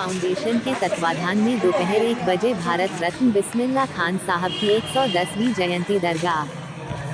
Foundation के तत्वाधान में दोपहर 1 बजे भारत रत्न बिस्मिल्लाह खान साहब की 110वीं जयंती दरगाह।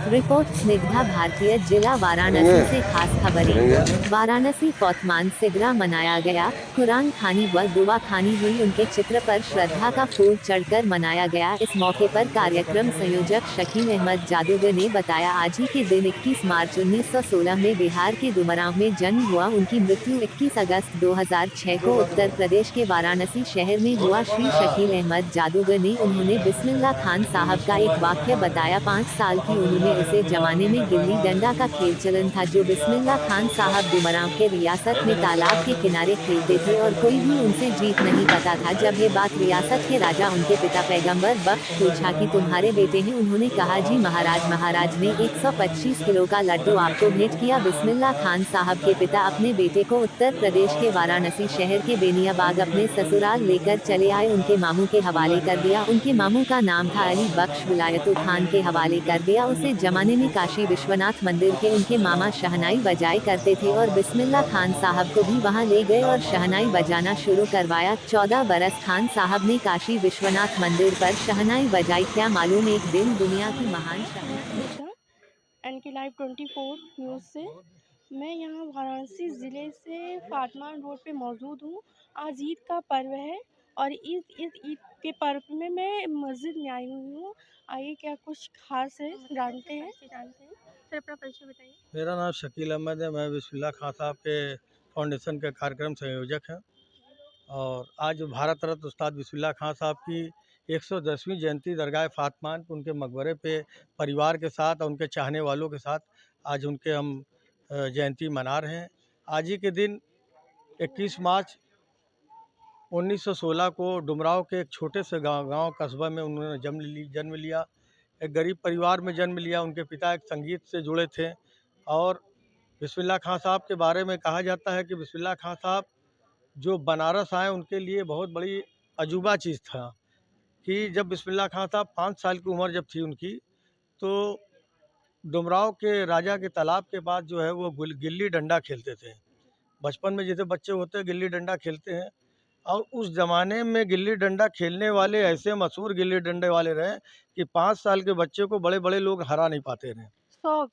रिपोर्ट स्निग्धा भारतीय, जिला वाराणसी से खास खबरें। वाराणसी फौतमान सिगरा मनाया गया। कुरान खानी व दुआ खानी हुई, उनके चित्र पर श्रद्धा का फूल चढ़कर मनाया गया। इस मौके पर कार्यक्रम संयोजक शकील अहमद जादूगर ने बताया, आज ही के दिन 21 मार्च 1916 में बिहार के डुमरांव में जन्म हुआ। उनकी मृत्यु 21 अगस्त 2006 को उत्तर प्रदेश के वाराणसी शहर में हुआ। श्री शकील अहमद जादूगर ने उन्होंने बिस्मिल्लाह खान साहब का एक वाक्य बताया। 5 साल की उम्र में उसे जमाने में गिल्ली डंडा का खेल चलन था, जो बिस्मिल्लाह खान साहब डुमरांव के रियासत में तालाब के किनारे खेलते थे और कोई भी उनसे जीत नहीं पाता था। जब ये बात रियासत के राजा, उनके पिता पैगंबर बख्श पूछा कि तुम्हारे बेटे हैं, उन्होंने कहा जी महाराज। महाराज ने 125 किलो का लड्डू आपको भेंट किया। बिस्मिल्लाह खान साहब के पिता अपने बेटे को उत्तर प्रदेश के वाराणसी शहर के बेनियाबाग अपने ससुराल लेकर चले आए। उनके मामू के हवाले कर दिया। उनके मामू का नाम था अली बख्श, विलायतु खान के हवाले कर दिया। उसे जमाने में काशी विश्वनाथ मंदिर के उनके मामा शहनाई बजाए करते थे और बिस्मिल्लाह खान साहब को भी वहां ले गए और शहनाई बजाना शुरू करवाया। 14 बरस खान साहब ने काशी विश्वनाथ मंदिर पर शहनाई बजाई। क्या मालूम एक दिन दुनिया की महान शहनाई। एनके लाइव 24 न्यूज़ से मैं यहाँ वाराणसी ज़िले से फातमान रोड पे मौजूद हूँ। आज ईद का पर्व है और इस ईद के पर्व में मैं मस्जिद में आई हुई हूँ। आइए, क्या कुछ खास है जानते हैं। सर, अपना परिचय बताइए। मेरा नाम शकील अहमद है। मैं बिस्मिल्लाह खान साहब के फाउंडेशन के कार्यक्रम संयोजक हैं और आज भारत रत्न उस्ताद बिस्मिल्लाह खान साहब की 110वीं जयंती दरगाह फातमान पे उनके मकबरे पे परिवार के साथ और उनके चाहने वालों के साथ आज उनके हम जयंती मना रहे हैं। आज ही के दिन 21 मार्च 1916 को डुमरांव के एक छोटे से गांव कस्बा में उन्होंने जन्म लिया। एक गरीब परिवार में जन्म लिया। उनके पिता एक संगीत से जुड़े थे और बिस्मिल्लाह खान साहब के बारे में कहा जाता है कि बिस्मिल्लाह खान साहब जो बनारस आए, उनके लिए बहुत बड़ी अजूबा चीज़ था कि जब बिस्मिल्लाह खान साहब 5 साल की उम्र जब थी उनकी, तो डुमरांव के राजा के तालाब के पास जो है वो गिल्ली डंडा खेलते थे। बचपन में जैसे बच्चे होते हैं गिल्ली डंडा खेलते हैं, और उस ज़माने में गिल्ली डंडा खेलने वाले ऐसे मशहूर गिल्ली डंडे वाले रहे कि 5 साल के बच्चे को बड़े बड़े लोग हरा नहीं पाते रहे। शौक।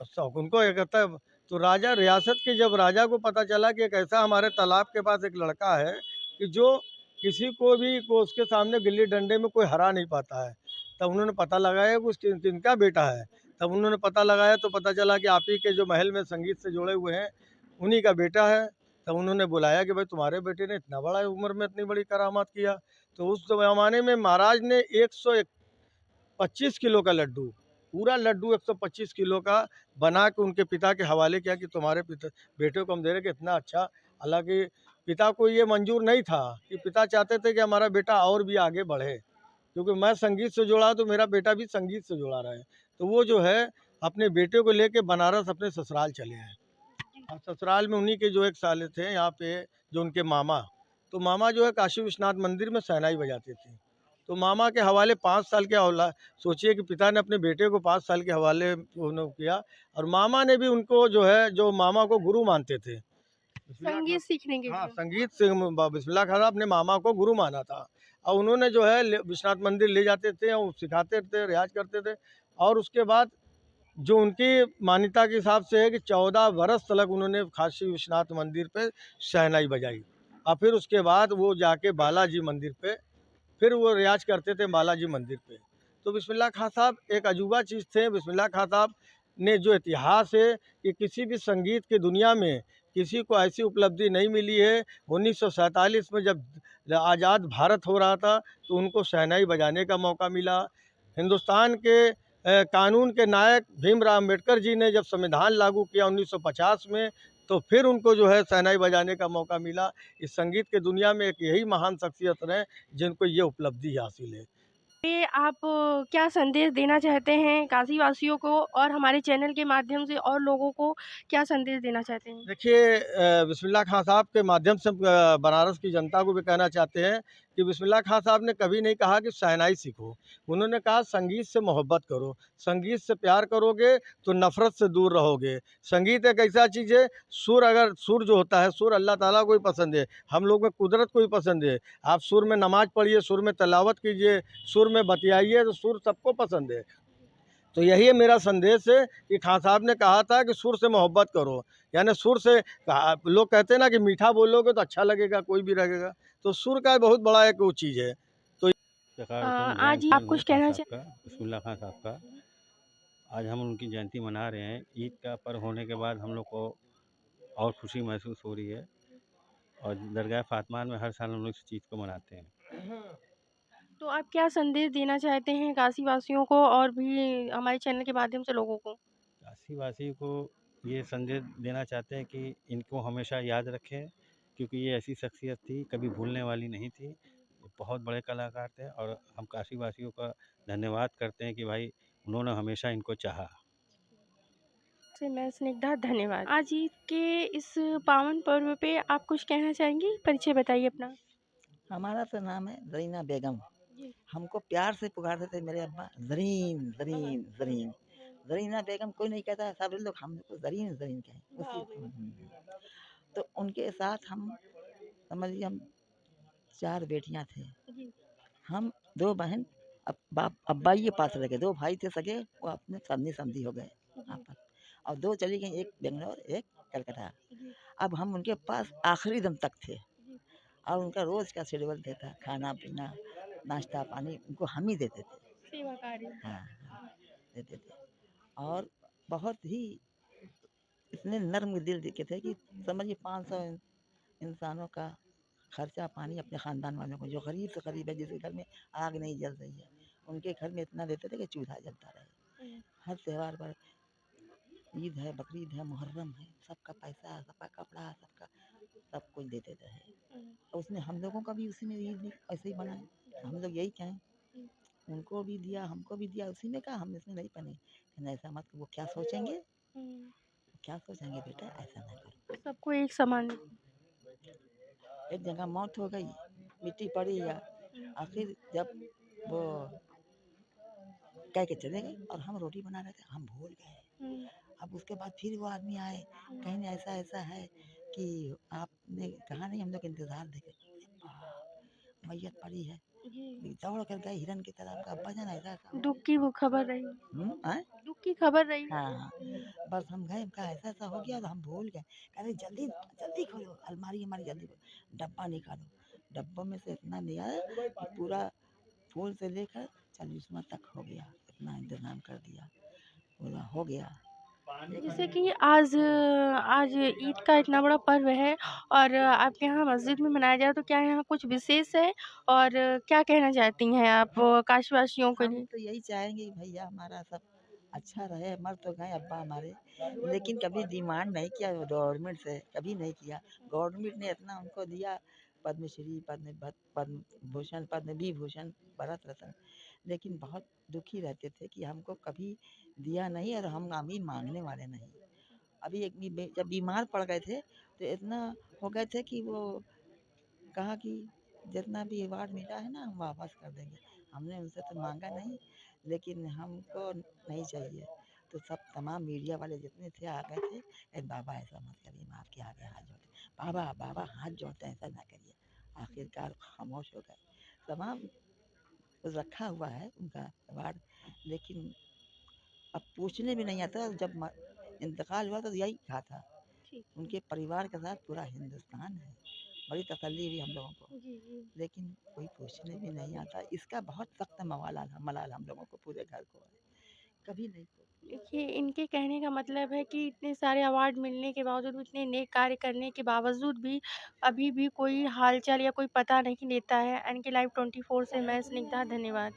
शौक उनको ये कहता है। तो राजा रियासत के जब राजा को पता चला कि एक ऐसा हमारे तालाब के पास एक लड़का है कि जो किसी को भी को उसके सामने गिल्ली डंडे में कोई हरा नहीं पाता है, तब उन्होंने पता लगाया कि उसके किनका बेटा है। तब उन्होंने पता लगाया तो पता चला कि आप ही के जो महल में संगीत से जुड़े हुए हैं उन्हीं का बेटा है। तब उन्होंने बुलाया कि भाई तुम्हारे बेटे ने इतना बड़ा उम्र में इतनी बड़ी करामात किया। तो उस ज़माने में महाराज ने 125 किलो का लड्डू, पूरा लड्डू 125 किलो का बना के उनके पिता के हवाले किया कि तुम्हारे बेटे को हम दे रहे कि इतना अच्छा। हालांकि पिता को ये मंजूर नहीं था कि पिता चाहते थे कि हमारा बेटा और भी आगे बढ़े, क्योंकि मैं संगीत से जुड़ा तो मेरा बेटा भी संगीत से जुड़ा रहे। तो वो जो है अपने बेटे को लेके बनारस अपने ससुराल चले आए और ससुराल में उन्हीं के जो एक साले थे यहाँ पे जो उनके मामा, तो मामा जो है काशी विश्वनाथ मंदिर में शहनाई बजाते थे। तो मामा के हवाले 5 साल के औलाद, सोचिए कि पिता ने अपने बेटे को 5 साल के हवाले उन्होंने किया और मामा ने भी उनको जो है, जो मामा को गुरु मानते थे संगीत सीखने के हाँ, लिए। संगीत से बिस्मिल्लाह खान साहब अपने मामा को गुरु माना था और उन्होंने जो है विश्वनाथ मंदिर ले जाते थे और सिखाते थे, रियाज करते थे। और उसके बाद जो उनकी मान्यता के हिसाब से है कि 14 बरस तक उन्होंने काशी विश्वनाथ मंदिर पे शहनाई बजाई और फिर उसके बाद वो जाके बालाजी मंदिर पे फिर वो रियाज करते थे बालाजी मंदिर पे। तो बिस्मिल्लाह खान साहब एक अजूबा चीज़ थे। बिस्मिल्लाह खान साहब ने जो इतिहास है कि किसी भी संगीत की दुनिया में किसी को ऐसी उपलब्धि नहीं मिली है। 1947 में जब आज़ाद भारत हो रहा था तो उनको शहनाई बजाने का मौका मिला। हिंदुस्तान के कानून के नायक भीमराव अम्बेडकर जी ने जब संविधान लागू किया 1950 में, तो फिर उनको जो है शहनाई बजाने का मौका मिला। इस संगीत की दुनिया में एक यही महान शख्सियत रहे जिनको ये उपलब्धि हासिल है। ये आप क्या संदेश देना चाहते हैं काशी वासियों को और हमारे चैनल के माध्यम से और लोगों को क्या संदेश देना चाहते हैं? देखिए बिस्मिल्लाह खान साहब के माध्यम से बनारस की जनता को भी कहना चाहते हैं कि बिस्मिल्लाह खां साहब ने कभी नहीं कहा कि शहनाई सीखो। उन्होंने कहा संगीत से मोहब्बत करो, संगीत से प्यार करोगे तो नफ़रत से दूर रहोगे। संगीत एक ऐसा चीज़ है, सुर जो होता है, सुर अल्लाह ताला को ही पसंद है, हम लोग में कुदरत को ही पसंद है। आप सुर में नमाज़ पढ़िए, सुर में तिलावत कीजिए, सुर में बतियाइए, तो सुर सबको पसंद है। तो यही है मेरा संदेश है कि खां साहब ने कहा था कि सुर से मोहब्बत करो, यानी सुर से लोग कहते हैं ना कि मीठा बोलोगे तो अच्छा लगेगा, कोई भी लगेगा, तो सुर का बहुत बड़ा एक वो चीज़ है। तो इफ्तिखार हुसैन आज ग्रैंडसन आप हूँ कुछ खान कहना साहब का, चाहें? बिस्मिल्लाह खान साहब का। आज हम उनकी जयंती मना रहे हैं। ईद का पर्व होने के बाद हम लोग को और खुशी महसूस हो रही है, और दरगाह फातिमा में हर साल हम लोग इस चीज़ को मनाते हैं। तो आप क्या संदेश देना चाहते हैं काशी वासियों को और भी हमारे चैनल के माध्यम से लोगों को? काशी वासी को ये संदेश देना चाहते हैं कि इनको हमेशा याद रखें, क्योंकि ये ऐसी शख्सियत थी, कभी भूलने वाली नहीं थी। ये बहुत बड़े कलाकार थे, और हम काशी वासियों का धन्यवाद करते हैं कि भाई उन्होंने हमेशा इनको चाहा। से मैं स्निग्धा, धन्यवाद। आज ईद के इस पावन पर्व पे आप कुछ कहना चाहेंगी? परिचय बताइए अपना। हमारा तो नाम है ज़रीना बेगम। जी। हमको प्यार से पुकारते थे मेरे अब्बा, ज़रीन ज़रीन ज़रीन। ज़रीना बेगम कोई नहीं कहता, सब लोग हम लोग को ज़रीन ज़रीन कहें तो उनके साथ हम समझ लीजिए हम 4 बेटियां थे। जी। हम 2 बहन, अब्बा ही के पास रह गए, 2 भाई थे सगे, वो अपने समधी हो गए जी। आपस, और 2 चली गई, एक बेंगलोर एक कलकत्ता। जी। अब हम उनके पास आखिरी दम तक थे, जी। और उनका रोज़ का शेड्यूल देता, खाना पीना नाश्ता पानी उनको हम ही देते थे। सेवा कार्य। हाँ हाँ, देते थे। और बहुत ही इतने नर्म दिल के थे कि समझिए 500 इंसानों का खर्चा पानी अपने ख़ानदान वालों को, जो गरीब से गरीब है, जिसके घर में आग नहीं जल रही है, उनके घर में इतना देते थे कि चूल्हा जलता रहे। हर त्यौहार पर, ईद है, बकरीद है, मुहर्रम है, सबका पैसा, सबका कपड़ा, सबका सब कुछ देते रहे। और उसमें हम लोगों का भी उसी में ईद भी ऐसे ही बनाए, हम लोग यही कहें, उनको भी दिया हमको भी दिया, उसी में कहा हम इसमें नहीं बने, कहना ऐसा मत, वो क्या सोचेंगे, क्या सोचेंगे बेटा, ऐसा ना करो। सबको एक समान। एक जगह मौत हो गई, मिट्टी पड़ी या, आखिर जब वो कह के चले गए और हम रोटी बना रहे थे, हम भूल गए। अब उसके बाद फिर वो आदमी आए, कहीं ऐसा ऐसा है कि आपने कहा नहीं, हम लोग इंतज़ार देखे, मैयत पड़ी है, दौड़ कर गए हिरन की तरह, आपका अब्बा जान ऐसा ऐसा दुःख की वो खबर रही। आए? दुःख की खबर रही। हाँ, बस हम गए, कहा ऐसा ऐसा हो गया, तो हम भूल गए, कह रहे जल्दी जल्दी खोलो अलमारी हमारी, जल्दी खोलो, डब्बा निकालो, डब्बों में से इतना निकाला कि पूरा फूल से लेकर 40वां तक हो गया, इतना इंतज़ाम कर दिया, बोला हो गया। जैसे कि आज आज ईद का इतना बड़ा पर्व है और आपके यहाँ मस्जिद में मनाया जा रहा है, तो क्या यहाँ कुछ विशेष है? और क्या कहना चाहती हैं आप काशीवासियों के हम लिए? तो यही चाहेंगे कि भैया हमारा सब अच्छा रहे, मर तो गए अब्बा हमारे, लेकिन कभी डिमांड नहीं किया गवर्नमेंट से, कभी नहीं किया। गवर्नमेंट ने इतना उनको दिया, पद्मश्री, पद्म भूषण, पद्म विभूषण, भारत रत्न, लेकिन बहुत दुखी रहते थे कि हमको कभी दिया नहीं, और हम अभी मांगने वाले नहीं। अभी जब बीमार पड़ गए थे, तो इतना हो गए थे कि वो कहा कि जितना भी अवार्ड मिला है ना, हम वापस कर देंगे। हमने उनसे तो मांगा नहीं, लेकिन हमको नहीं चाहिए। तो सब तमाम मीडिया वाले जितने थे आ गए थे, बाबा ऐसा मत करिए, हम आपके आगे हाथ जोड़ते हैं, बाबा बाबा हाथ जोड़ते हैं, ऐसा ना करिए। आखिरकार खामोश हो गए। तमाम रखा हुआ है उनका अवार्ड, लेकिन अब पूछने भी नहीं आता। जब इंतकाल हुआ तो यही कहा था, उनके परिवार के साथ पूरा हिंदुस्तान है, बड़ी तसल्ली हुई हम लोगों को, लेकिन कोई पूछने भी नहीं आता। इसका बहुत सख्त मलाल हम लोगों को, पूरे घर को है, कभी नहीं पूछा। देखिए, इनके कहने का मतलब है कि इतने सारे अवार्ड मिलने के बावजूद, इतने नेक कार्य करने के बावजूद भी अभी भी कोई हाल-चाल या कोई पता नहीं लेता है। एनके लाइव 24 से मैं स्निग्धा, धन्यवाद।